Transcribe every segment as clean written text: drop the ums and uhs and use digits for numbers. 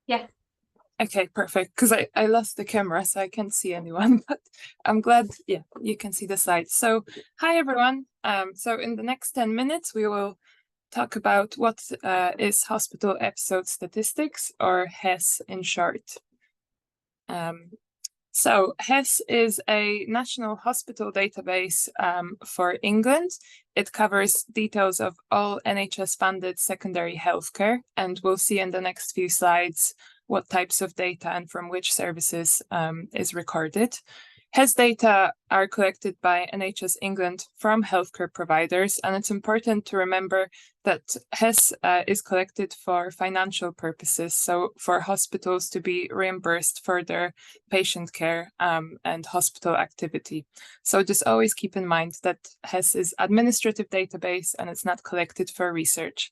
Yeah. Okay, perfect. Because I lost the camera, so I can't see anyone, but I'm glad, yeah, you can see the slides. So hi, everyone. So in the next 10 minutes, we will talk about what is hospital episode statistics, or HES in short. So HES is a national hospital database for England. It covers details of all NHS-funded secondary healthcare, and we'll see in the next few slides what types of data and from which services is recorded. HES data are collected by NHS England from healthcare providers, and it's important to remember that HES is collected for financial purposes, so for hospitals to be reimbursed for their patient care and hospital activity. So just always keep in mind that HES is administrative database and it's not collected for research.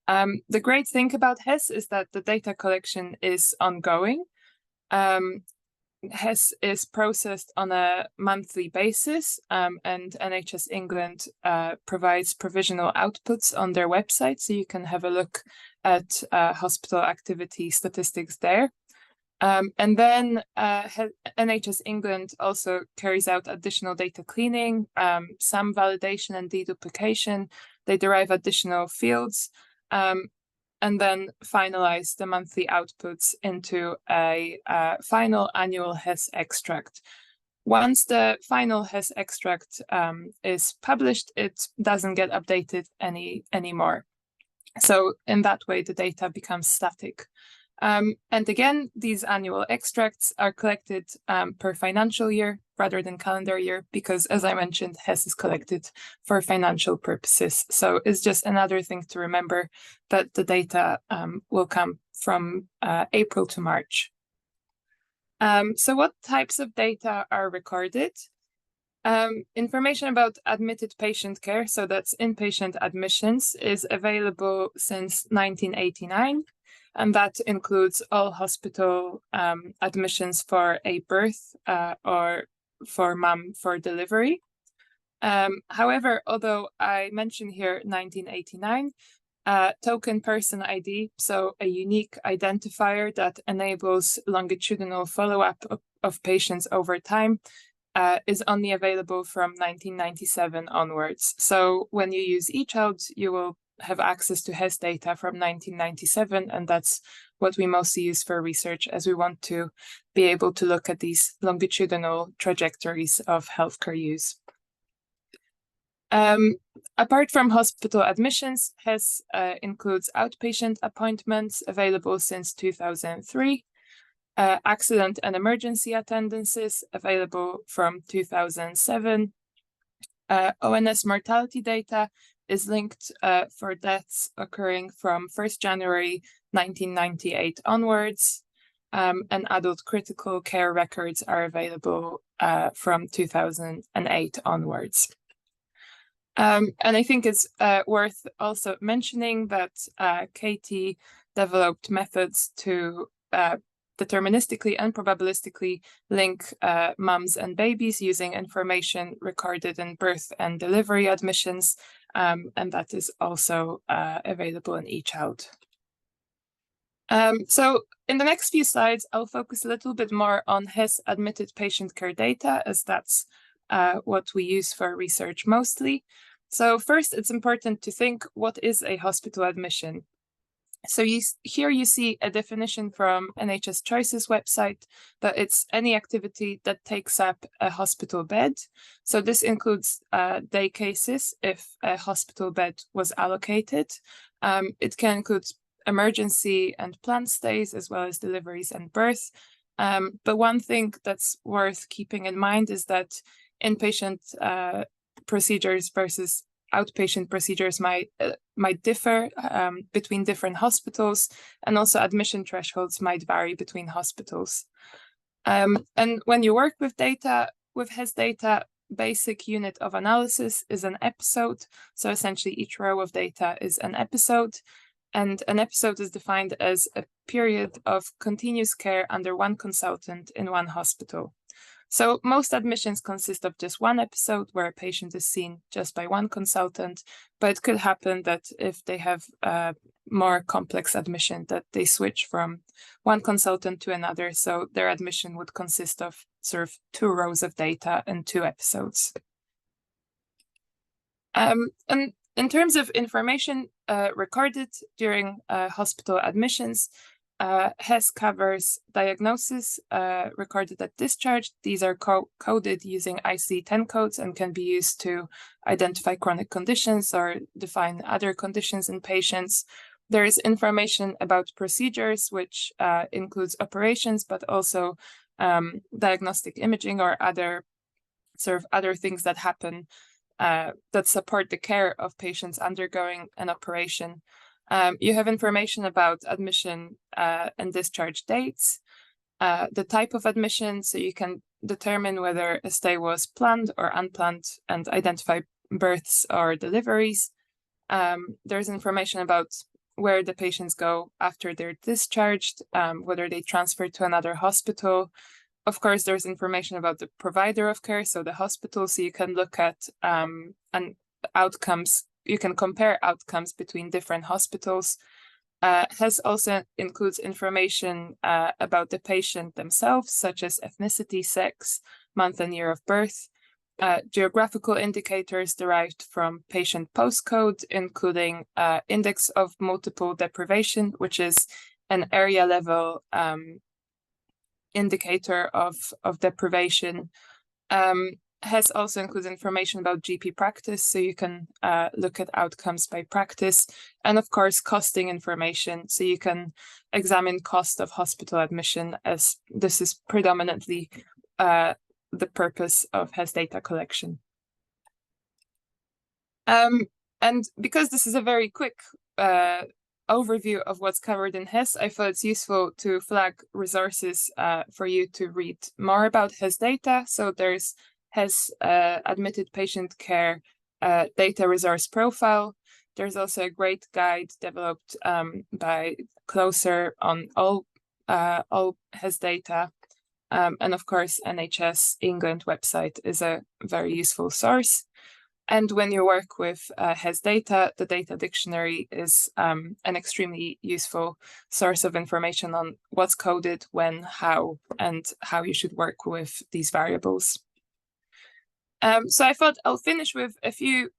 The great thing about HES is that the data collection is ongoing. HES is processed on a monthly basis, and NHS England provides provisional outputs on their website, so you can have a look at hospital activity statistics there. And then NHS England also carries out additional data cleaning, some validation and deduplication. They derive additional fields, and then finalize the monthly outputs into a final annual HES extract. Once the final HES extract is published, it doesn't get updated anymore. So in that way, the data becomes static. And again, these annual extracts are collected per financial year rather than calendar year, because as I mentioned, HES is collected for financial purposes. So it's just another thing to remember, that the data will come from April to March. So what types of data are recorded? Information about admitted patient care, so that's inpatient admissions, is available since 1989. And that includes all hospital admissions for a birth or for mom for delivery. However, although I mentioned here 1989, token person ID, so a unique identifier that enables longitudinal follow-up of patients over time, is only available from 1997 onwards. So when you use ECHILD, you will have access to HES data from 1997, and that's what we mostly use for research, as we want to be able to look at these longitudinal trajectories of healthcare use. Apart from hospital admissions, HES includes outpatient appointments available since 2003, accident and emergency attendances available from 2007, ONS mortality data is linked for deaths occurring from 1st January 1998 onwards, and adult critical care records are available from 2008 onwards. And I think it's worth also mentioning that KT developed methods to deterministically and probabilistically link mums and babies using information recorded in birth and delivery admissions, and that is also available in ECHILD. So in the next few slides, I'll focus a little bit more on HES admitted patient care data, as that's what we use for research mostly. So first, it's important to think, what is a hospital admission? So here you see a definition from NHS Choice's website, that it's any activity that takes up a hospital bed. So this includes day cases if a hospital bed was allocated. It can include emergency and planned stays, as well as deliveries and birth. But one thing that's worth keeping in mind is that inpatient procedures versus outpatient procedures might differ between different hospitals, and also admission thresholds might vary between hospitals. And when you work with data, with HES data, basic unit of analysis is an episode. So essentially each row of data is an episode, and an episode is defined as a period of continuous care under one consultant in one hospital. So most admissions consist of just one episode where a patient is seen just by one consultant, but it could happen that if they have a more complex admission, that they switch from one consultant to another. So their admission would consist of sort of 2 rows of data and 2 episodes. And in terms of information recorded during hospital admissions, HES covers diagnosis recorded at discharge. These are coded using ICD-10 codes and can be used to identify chronic conditions or define other conditions in patients. There is information about procedures, which includes operations, but also diagnostic imaging or other things that happen that support the care of patients undergoing an operation. You have information about admission and discharge dates, the type of admission, so you can determine whether a stay was planned or unplanned and identify births or deliveries. There's information about where the patients go after they're discharged, whether they transfer to another hospital. Of course, there's information about the provider of care, so the hospital, so you can look at outcomes. You can compare outcomes between different hospitals. HES also includes information about the patient themselves, such as ethnicity, sex, month and year of birth, geographical indicators derived from patient postcode, including index of multiple deprivation, which is an area level indicator of deprivation. HES also includes information about GP practice, so you can look at outcomes by practice, and of course costing information, so you can examine cost of hospital admission, as this is predominantly the purpose of HES data collection. And because this is a very quick overview of what's covered in HES, I thought it's useful to flag resources for you to read more about HES data. So there's HES admitted patient care data resource profile. There's also a great guide developed by Closer on all HES data. And of course, NHS England website is a very useful source. And when you work with HES data, the data dictionary is an extremely useful source of information on what's coded, when, how, and how you should work with these variables. So I thought I'll finish with a few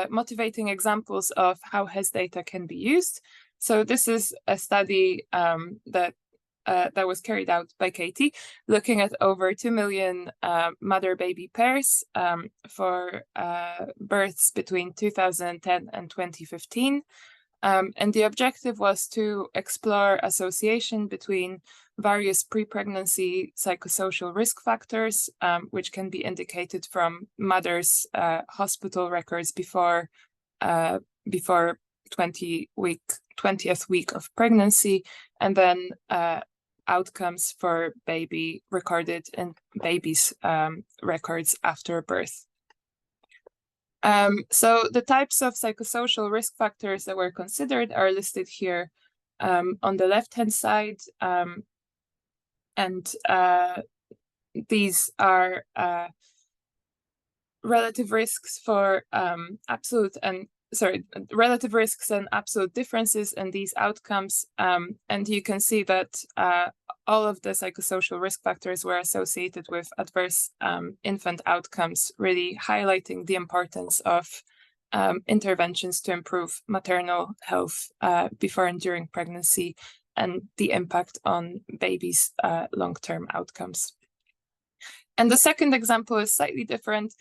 motivating examples of how HES data can be used. So this is a study that was carried out by Katie, looking at over 2 million mother-baby pairs for births between 2010 and 2015. And the objective was to explore association between various pre-pregnancy psychosocial risk factors, which can be indicated from mothers' hospital records before 20th week of pregnancy, and then outcomes for baby recorded in babies' records after birth. So the types of psychosocial risk factors that were considered are listed here on the left-hand side. And these are relative risks for relative risks and absolute differences in these outcomes. And you can see that all of the psychosocial risk factors were associated with adverse infant outcomes, really highlighting the importance of interventions to improve maternal health before and during pregnancy, and the impact on babies' long-term outcomes. And the second example is slightly different.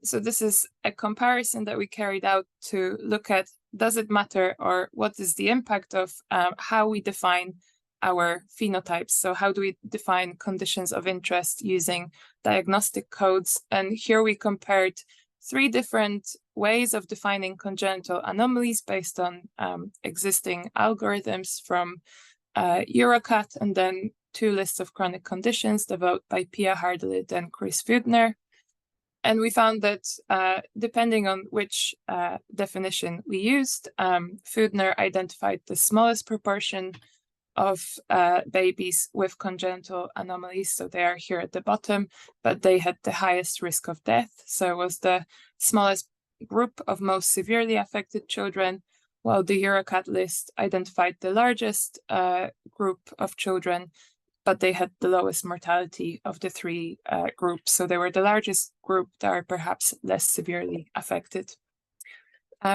So this is a comparison that we carried out to look at, does it matter, or what is the impact of how we define our phenotypes? So how do we define conditions of interest using diagnostic codes? And here we compared 3 different ways of defining congenital anomalies based on existing algorithms from Eurocat, and then 2 lists of chronic conditions developed by Pia Hardelid and Chris Feudner. And we found that depending on which definition we used, Feudner identified the smallest proportion of babies with congenital anomalies. So they are here at the bottom, but they had the highest risk of death. So it was the smallest group of most severely affected children, while the EuroCat list identified the largest group of children, but they had the lowest mortality of the three groups. So they were the largest group that are perhaps less severely affected.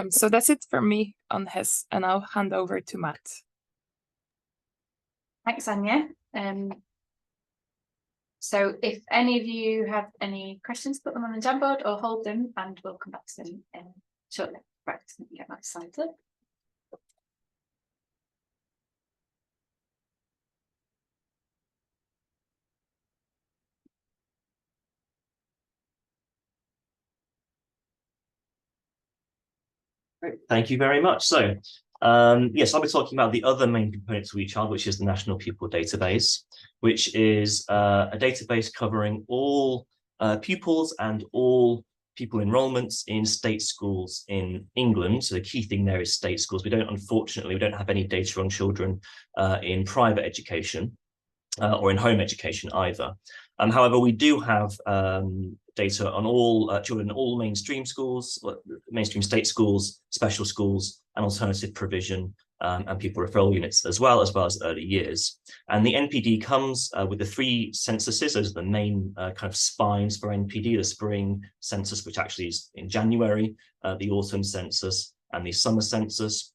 So that's it for me on HES, and I'll hand over to Matt. Thanks, Ania. So if any of you have any questions, put them on the Jamboard or hold them, and we'll come back to them shortly. Right, let me get my slides up. Great. Thank you very much. So, yes, I'll be talking about the other main component to ECHILD, which is the National Pupil Database, which is a database covering all pupils and all pupil enrollments in state schools in England. So the key thing there is state schools. Unfortunately, we don't have any data on children in private education or in home education either. However, we do have data on all children in all mainstream schools, mainstream state schools, special schools, and alternative provision and pupil referral units as well as early years. And the NPD comes with the three censuses. Those are the main kind of spines for NPD: the spring census, which actually is in January, the autumn census, and the summer census.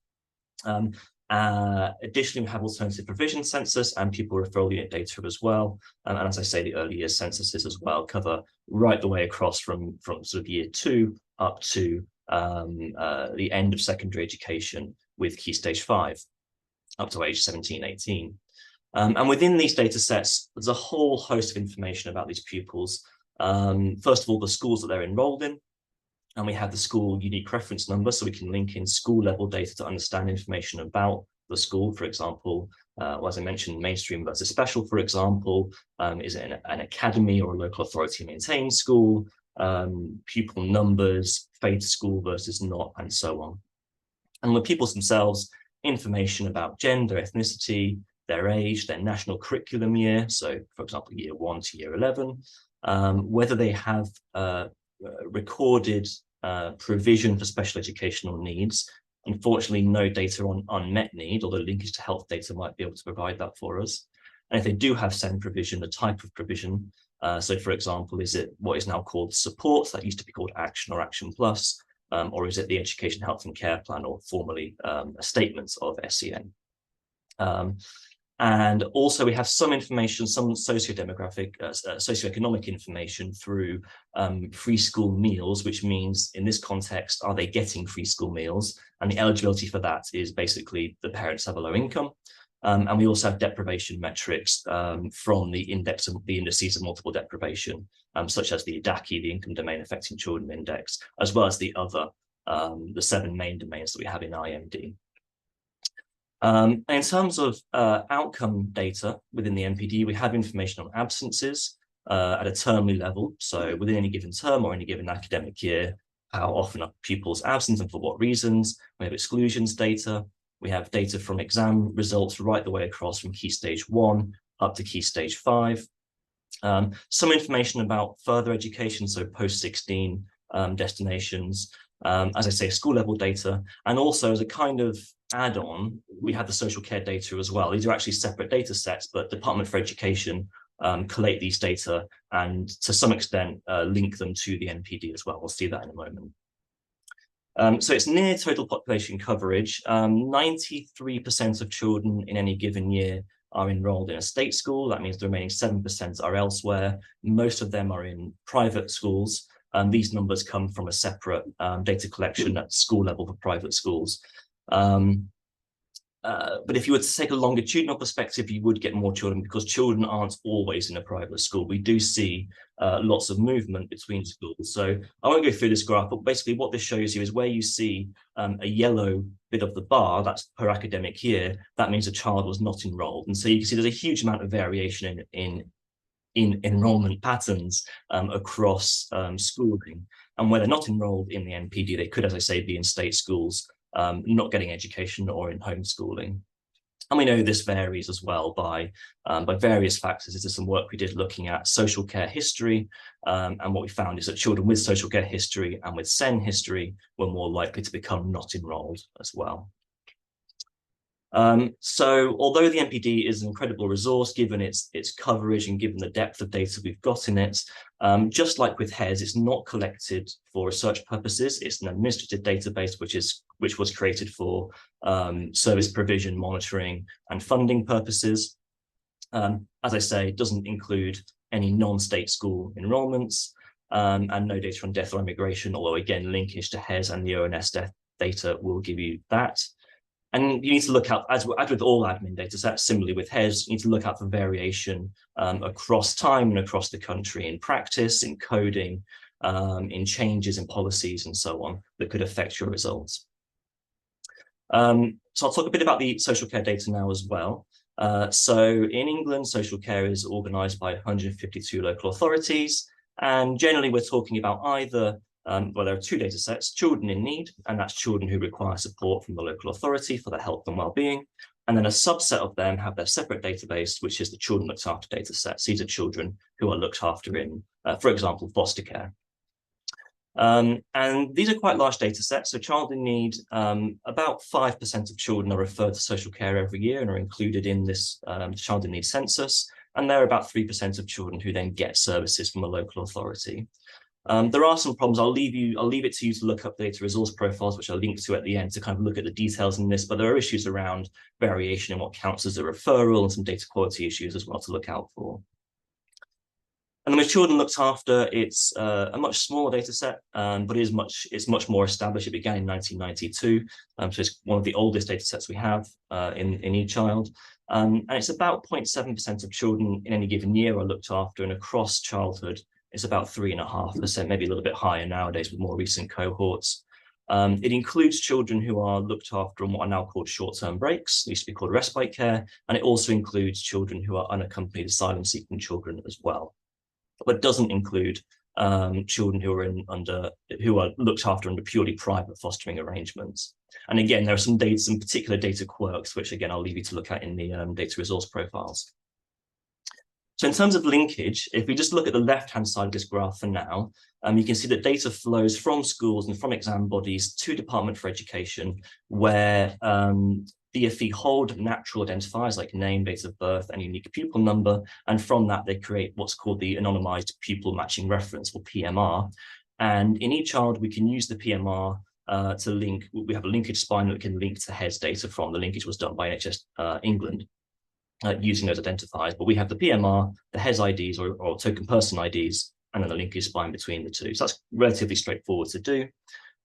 Additionally, we have alternative provision census and pupil referral unit data as well. And as I say, the early years censuses as well cover right the way across from sort of year 2 up to the end of secondary education with Key Stage 5 up to age 17, 18. And within these data sets, there's a whole host of information about these pupils. First of all, the schools that they're enrolled in. And we have the school unique reference number, so we can link in school level data to understand information about the school. For example, well, as I mentioned, mainstream versus special, for example, is it an academy or a local authority maintained school, pupil numbers, faith school versus not, and so on. And the pupils themselves, information about gender, ethnicity, their age, their national curriculum year, so for example, year 1 to year 11, whether they have recorded provision for special educational needs. Unfortunately, no data on unmet need, although linkage to health data might be able to provide that for us. And if they do have SEND provision, the type of provision, so for example, is it what is now called support, that used to be called Action or Action Plus, or is it the Education, Health and Care Plan, or formerly a statement of SEN? And also we have some information, some socio-demographic, socioeconomic information through free school meals, which means in this context, are they getting free school meals? And the eligibility for that is basically the parents have a low income. And we also have deprivation metrics from the indices of multiple deprivation, such as the IDACI, the Income Domain Affecting Children Index, as well as the other, the 7 main domains that we have in IMD. In terms of outcome data within the NPD, we have information on absences at a termly level. So within any given term or any given academic year, how often are pupils absent and for what reasons. We have exclusions data. We have data from exam results right the way across from Key Stage 1 up to Key Stage 5. Some information about further education, so post-16 destinations. As I say, school level data, and also as a kind of add-on, we have the social care data as well. These are actually separate data sets, but Department for Education collate these data and to some extent link them to the NPD as well. We'll see that in a moment. So it's near total population coverage. 93% of children in any given year are enrolled in a state school. That means the remaining 7% are elsewhere. Most of them are in private schools. These numbers come from a separate data collection at school level for private schools. But if you were to take a longitudinal perspective, you would get more children because children aren't always in a private school. We do see lots of movement between schools. So I won't go through this graph, but basically what this shows you is where you see a yellow bit of the bar, that's per academic year, that means a child was not enrolled. And so you can see there's a huge amount of variation in enrollment patterns across schooling. And where they're not enrolled in the NPD, they could, as I say, be in state schools, not getting education or in homeschooling. And we know this varies as well by various factors. This is some work we did looking at social care history. And what we found is that children with social care history and with SEN history were more likely to become not enrolled as well. So although the NPD is an incredible resource, given its coverage and given the depth of data we've got in it, just like with HES, it's not collected for research purposes. It's an administrative database which was created for service provision, monitoring, and funding purposes. As I say, it doesn't include any non-state school enrollments, and no data on death or immigration, although again, linkage to HES and the ONS death data will give you that. And you need to look out, as with all admin data sets, similarly with HES, you need to look out for variation across time and across the country in practice, in coding, in changes in policies and so on that could affect your results. So I'll talk a bit about the social care data now as well. So in England, social care is organised by 152 local authorities. And generally, we're talking about either well, there are two data sets: children in need, and that's children who require support from the local authority for their health and well-being. And then a subset of them have their separate database, which is the children looked after data sets. These are children who are looked after in, for example, foster care. And these are quite large data sets. So child in need, about 5% of children are referred to social care every year and are included in this child in need census. And there are about 3% of children who then get services from a local authority. There are some problems. I'll leave it to you to look up data resource profiles, which I'll link to at the end to kind of look at the details in this, but there are issues around variation in what counts as a referral and some data quality issues as well to look out for. And then with children looked after, it's a much smaller data set, but it's much more established. It began in 1992, so it's one of the oldest data sets we have in ECHILD. And it's about 0.7% of children in any given year are looked after, and across childhood, it's about 3.5%, maybe a little bit higher nowadays with more recent cohorts. It includes children who are looked after on what are now called short-term breaks. It used to be called respite care, and it also includes children who are unaccompanied asylum-seeking children as well, but doesn't include children who are looked after under purely private fostering arrangements. And again, there are some particular data quirks, which again I'll leave you to look at in the data resource profiles. So in terms of linkage, if we just look at the left-hand side of this graph for now, you can see that data flows from schools and from exam bodies to Department for Education, where DFE hold natural identifiers like name, date of birth, and unique pupil number, and from that they create what's called the anonymized pupil matching reference, or PMR. And in ECHILD, we can use the PMR to link. We have a linkage spine that can link to HES data from. The linkage was done by NHS England. Using those identifiers, but we have the PMR, the HES IDs or token person IDs, and then the linkage spine between the two. So that's relatively straightforward to do.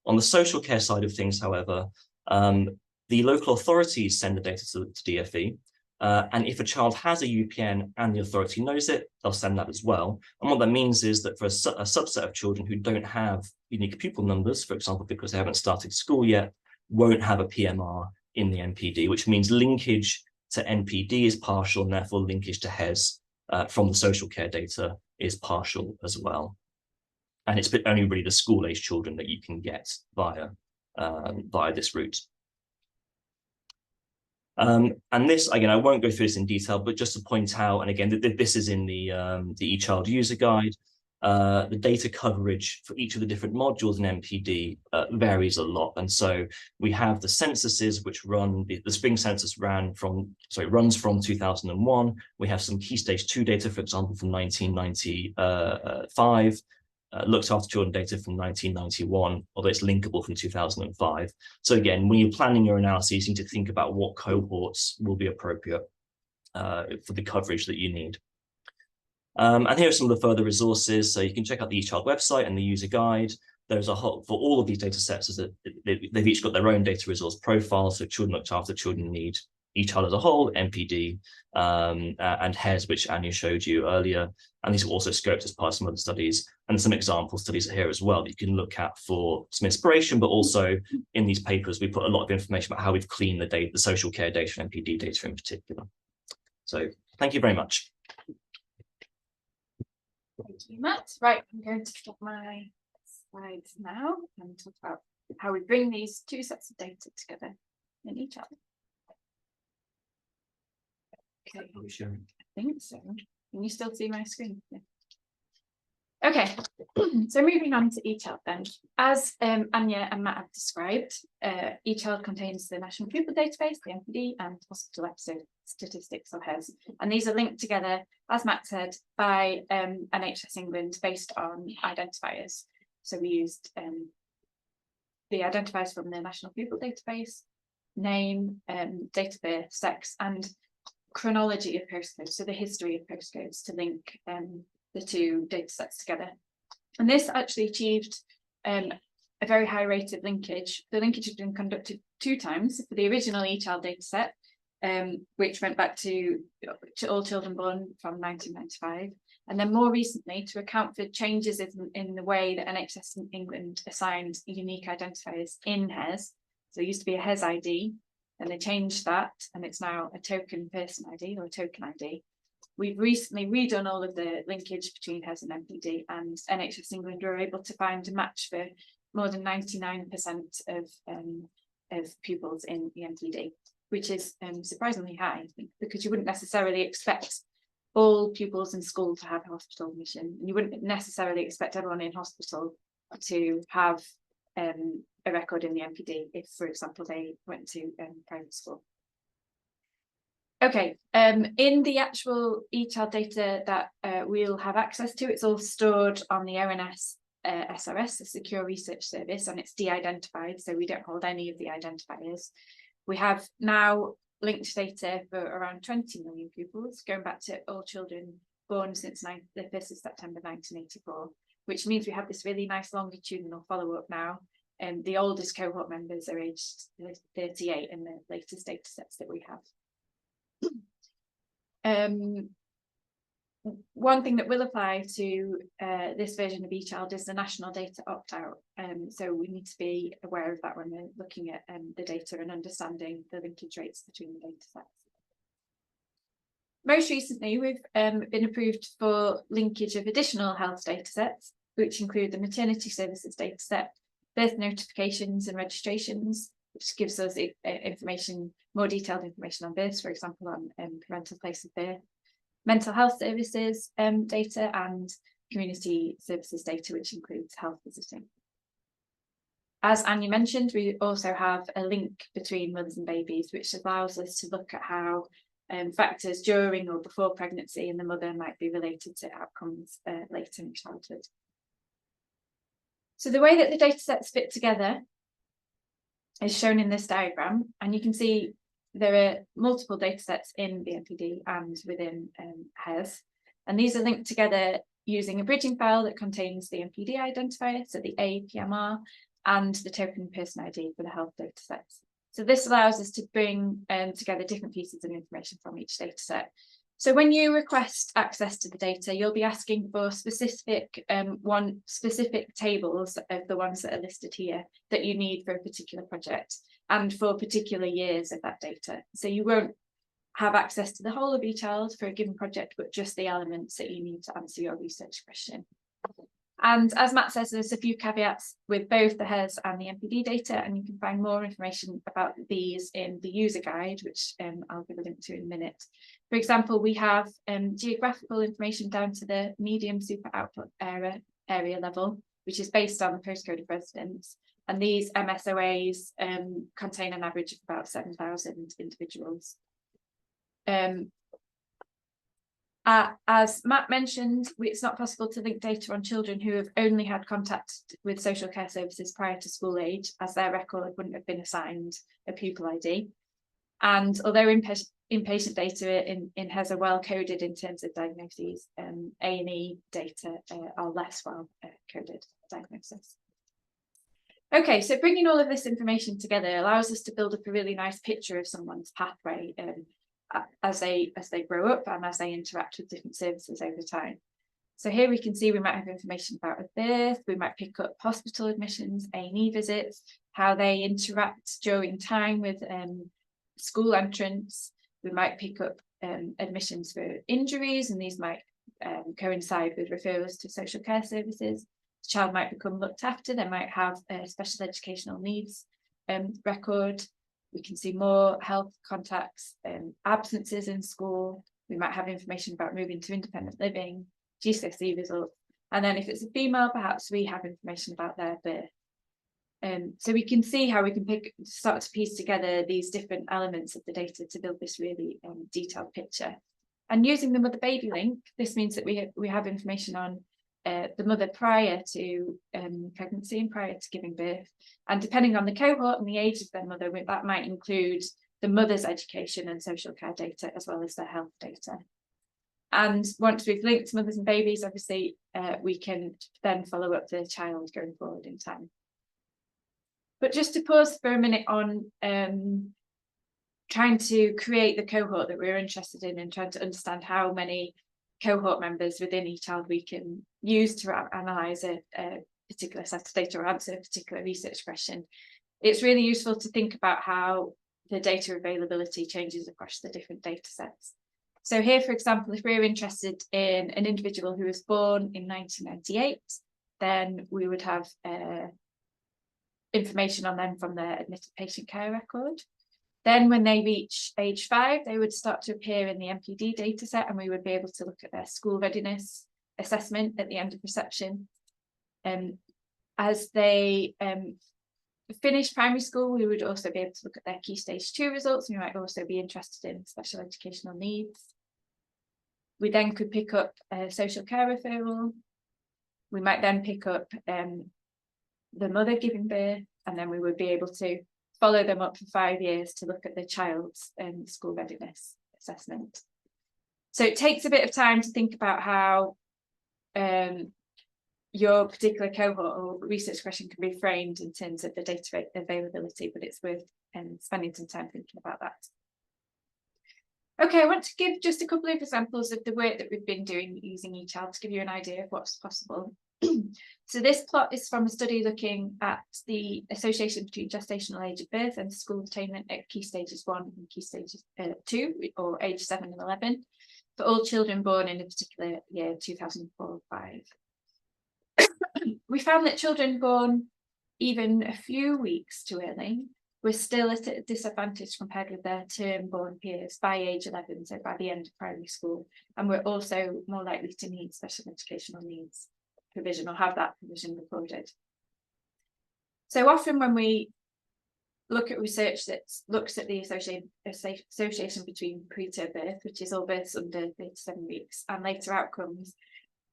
On the social care side of things, however, the local authorities send the data to DFE, and if a child has a UPN and the authority knows it, they'll send that as well. And what that means is that for a subset of children who don't have unique pupil numbers, for example, because they haven't started school yet, won't have a PMR in the NPD, which means linkage to NPD is partial, and therefore linkage to HES from the social care data is partial as well. And it's only really the school-age children that you can get via this route. And this, again, I won't go through this in detail, but just to point out, and again, this is in the ECHILD user guide, the data coverage for each of the different modules in NPD varies a lot. And so we have the censuses which run, the spring census runs from 2001. We have some key stage 2 data, for example, from 1995, looked after children data from 1991, although it's linkable from 2005. So again, when you're planning your analyses, you need to think about what cohorts will be appropriate for the coverage that you need. And here are some of the further resources. So you can check out the ECHILD website and the user guide. There's a whole, for all of these data sets, they've each got their own data resource profile. So children looked after, children in need, ECHILD as a whole, NPD, and HES, which Ania showed you earlier. And these are also scoped as part of some other studies. And some example studies are here as well that you can look at for some inspiration, but also in these papers, we put a lot of information about how we've cleaned the data, the social care data, and NPD data in particular. So thank you very much. Thank you, Matt. Right, I'm going to stop my slides now and talk about how we bring these two sets of data together in each other. Okay, Are we sharing? I think so. Can you still see my screen? Yeah. Okay, so moving on to ECHILD then. As Ania and Matt have described, ECHILD contains the National Pupil Database, the NPD, and hospital episode statistics or HES. And these are linked together, as Matt said, by NHS England based on identifiers. So we used the identifiers from the National Pupil Database, name, date of birth, sex, and chronology of postcodes, so the history of postcodes, to link the two data sets together. And this actually achieved a very high rate of linkage. The linkage has been conducted 2 times for the original ECHILD data set, which went back to all children born from 1995. And then more recently, to account for changes in the way that NHS England assigned unique identifiers in HES. So it used to be a HES ID, and they changed that, and it's now a token person ID or a token ID. We've recently redone all of the linkage between HES and NPD, and NHS England were able to find a match for more than 99% of pupils in the NPD, which is surprisingly high, I think, because you wouldn't necessarily expect all pupils in school to have hospital admission. You wouldn't necessarily expect everyone in hospital to have a record in the NPD if, for example, they went to private school. Okay, in the actual ECHILD data that we'll have access to, it's all stored on the ONS SRS, the Secure Research Service, and it's de-identified, so we don't hold any of the identifiers. We have now linked data for around 20 million pupils, going back to all children born since the 1st of September 1984, which means we have this really nice longitudinal follow-up now. And the oldest cohort members are aged 38 in the latest data sets that we have. One thing that will apply to this version of ECHILD is the national data opt-out. So we need to be aware of that when we're looking at the data and understanding the linkage rates between the data sets. Most recently, we've been approved for linkage of additional health data sets, which include the maternity services data set, birth notifications and registrations, which gives us information, more detailed information on births, for example, on parental place of birth, mental health services data, and community services data, which includes health visiting. As Ania mentioned, we also have a link between mothers and babies, which allows us to look at how factors during or before pregnancy in the mother might be related to outcomes later in childhood. So the way that the data sets fit together is shown in this diagram, and you can see there are multiple data sets in the NPD and within HES, and these are linked together using a bridging file that contains the NPD identifier, so the APMR, and the token person ID for the health data sets. So this allows us to bring together different pieces of information from each data set. So when you request access to the data, you'll be asking for specific tables of the ones that are listed here that you need for a particular project and for particular years of that data. So you won't have access to the whole of ECHILD for a given project, but just the elements that you need to answer your research question. And as Matt says, there's a few caveats with both the HES and the NPD data, and you can find more information about these in the user guide, which I'll give a link to in a minute. For example, we have geographical information down to the medium super output area level, which is based on the postcode of residence. And these MSOAs contain an average of about 7,000 individuals. As Matt mentioned, it's not possible to link data on children who have only had contact with social care services prior to school age, as their record wouldn't have been assigned a pupil ID. And although inpatient data in HES are well coded in terms of diagnoses, A&E data are less well coded diagnosis. Okay, so bringing all of this information together allows us to build up a really nice picture of someone's pathway as they grow up and as they interact with different services over time. So here we can see we might have information about a birth, we might pick up hospital admissions, A&E visits, how they interact during time with school entrance. We might pick up admissions for injuries, and these might coincide with referrals to social care services. The child might become looked after, they might have a special educational needs record. We can see more health contacts, absences in school. We might have information about moving to independent living, GCSE results. And then if it's a female, perhaps we have information about their birth. So we can see how we can start to piece together these different elements of the data to build this really detailed picture. And using the mother-baby link, this means that we have information on the mother prior to pregnancy and prior to giving birth. And depending on the cohort and the age of their mother, that might include the mother's education and social care data, as well as their health data. And once we've linked mothers and babies, obviously, we can then follow up the child going forward in time. But just to pause for a minute on trying to create the cohort that we're interested in and trying to understand how many cohort members within ECHILD we can use to analyse a particular set of data or answer a particular research question. It's really useful to think about how the data availability changes across the different data sets. So here, for example, if we're interested in an individual who was born in 1998, then we would have information on them from their admitted patient care record. Then when they reach age 5, they would start to appear in the MPD dataset, and we would be able to look at their school readiness assessment at the end of reception. As they finish primary school, we would also be able to look at their Key Stage 2 results. We might also be interested in special educational needs. We then could pick up a social care referral. We might then pick up the mother giving birth, and then we would be able to follow them up for 5 years to look at the child's school readiness assessment. So it takes a bit of time to think about how your particular cohort or research question can be framed in terms of the data availability, but it's worth spending some time thinking about that. Okay, I want to give just a couple of examples of the work that we've been doing using ECHILD to give you an idea of what's possible. So this plot is from a study looking at the association between gestational age of birth and school attainment at Key Stages 1 and Key Stages 2, or age 7 and 11, for all children born in a particular year, 2004 or 5. We found that children born even a few weeks too early were still at a disadvantage compared with their term-born peers by age 11, so by the end of primary school, and were also more likely to need special educational needs provision or have that provision recorded. So often when we look at research that looks at the association between preterm birth, which is all births under 37 weeks, and later outcomes,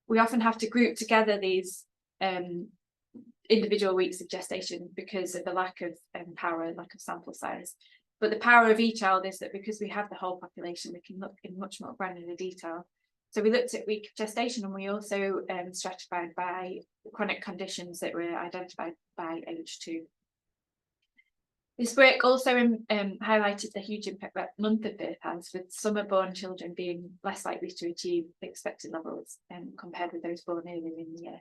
we often have to group together these individual weeks of gestation because of the lack of power, lack of sample size. But the power of ECHILD is that because we have the whole population, we can look in much more granular detail. So we looked at week of gestation, and we also stratified by chronic conditions that were identified by age 2. This work also highlighted the huge impact that month of birth has, with summer-born children being less likely to achieve expected levels compared with those born earlier in the year.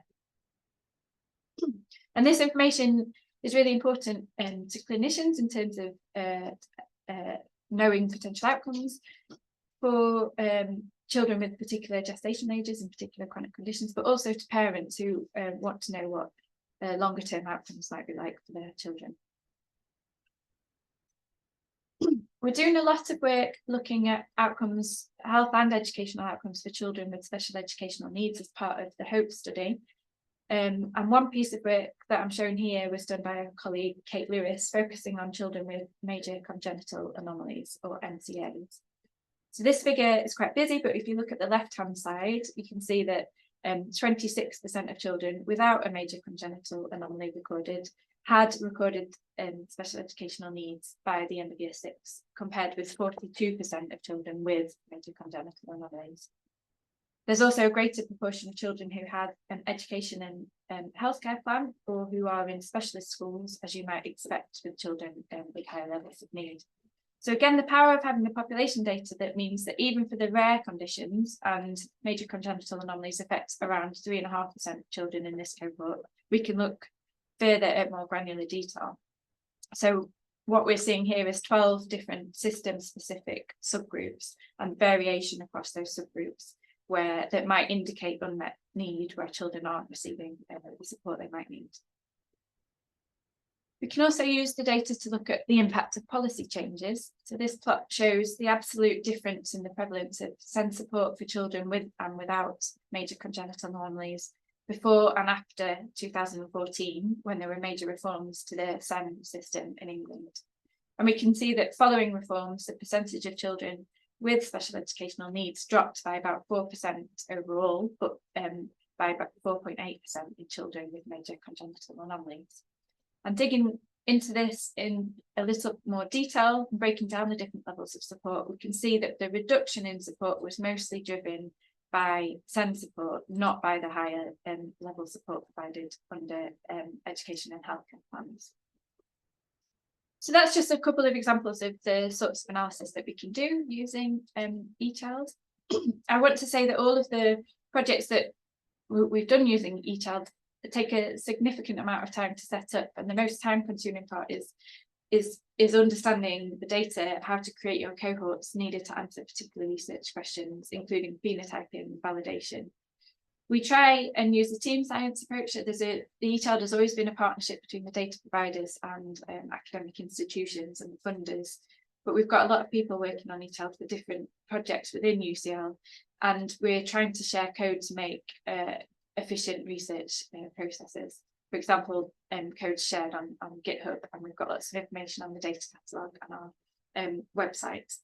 And this information is really important to clinicians in terms of knowing potential outcomes for children with particular gestation ages and particular chronic conditions, but also to parents who want to know what longer term outcomes might be like for their children. We're doing a lot of work looking at outcomes, health and educational outcomes for children with special educational needs as part of the HOPE study. And one piece of work that I'm showing here was done by a colleague, Kate Lewis, focusing on children with major congenital anomalies, or MCAs. So this figure is quite busy, but if you look at the left-hand side, you can see that 26% of children without a major congenital anomaly had recorded special educational needs by the end of year 6, compared with 42% of children with major congenital anomalies. There's also a greater proportion of children who have an education and healthcare plan, or who are in specialist schools, as you might expect with children with higher levels of need. So again, the power of having the population data that means that even for the rare conditions, and major congenital anomalies affect around 3.5% of children in this cohort, we can look further at more granular detail. So what we're seeing here is 12 different system-specific subgroups and variation across those subgroups that might indicate unmet need where children aren't receiving the support they might need. We can also use the data to look at the impact of policy changes. So this plot shows the absolute difference in the prevalence of SEND support for children with and without major congenital anomalies before and after 2014, when there were major reforms to the SEND system in England. And we can see that following reforms, the percentage of children with special educational needs dropped by about 4% overall, but by about 4.8% in children with major congenital anomalies. And digging into this in a little more detail, breaking down the different levels of support, we can see that the reduction in support was mostly driven by SEND support, not by the higher level support provided under education and healthcare plans. So that's just a couple of examples of the sorts of analysis that we can do using ECHILD. I want to say that all of the projects that we've done using ECHILD take a significant amount of time to set up, and the most time-consuming part is understanding the data, how to create your cohorts needed to answer particular research questions, including phenotyping and validation. We try and use a team science approach. The ECHILD has always been a partnership between the data providers and academic institutions and funders, but we've got a lot of people working on ECHILD for different projects within UCL, and we're trying to share code to make efficient research processes. For example, codes shared on GitHub, and we've got lots of information on the data catalogue and our website.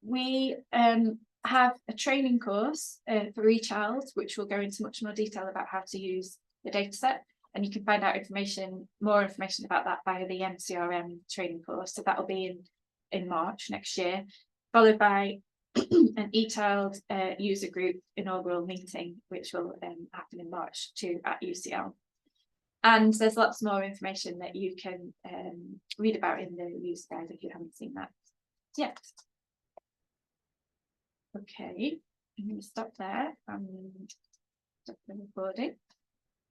We have a training course for ECHILD, which will go into much more detail about how to use the dataset, and you can find out more information about that via the MCRM training course. So that will be in March next year, followed by an ECHILD user group inaugural meeting, which will happen in March too at UCL. And there's lots more information that you can read about in the user guide if you haven't seen that yet. Okay, I'm going to stop there and stop the recording.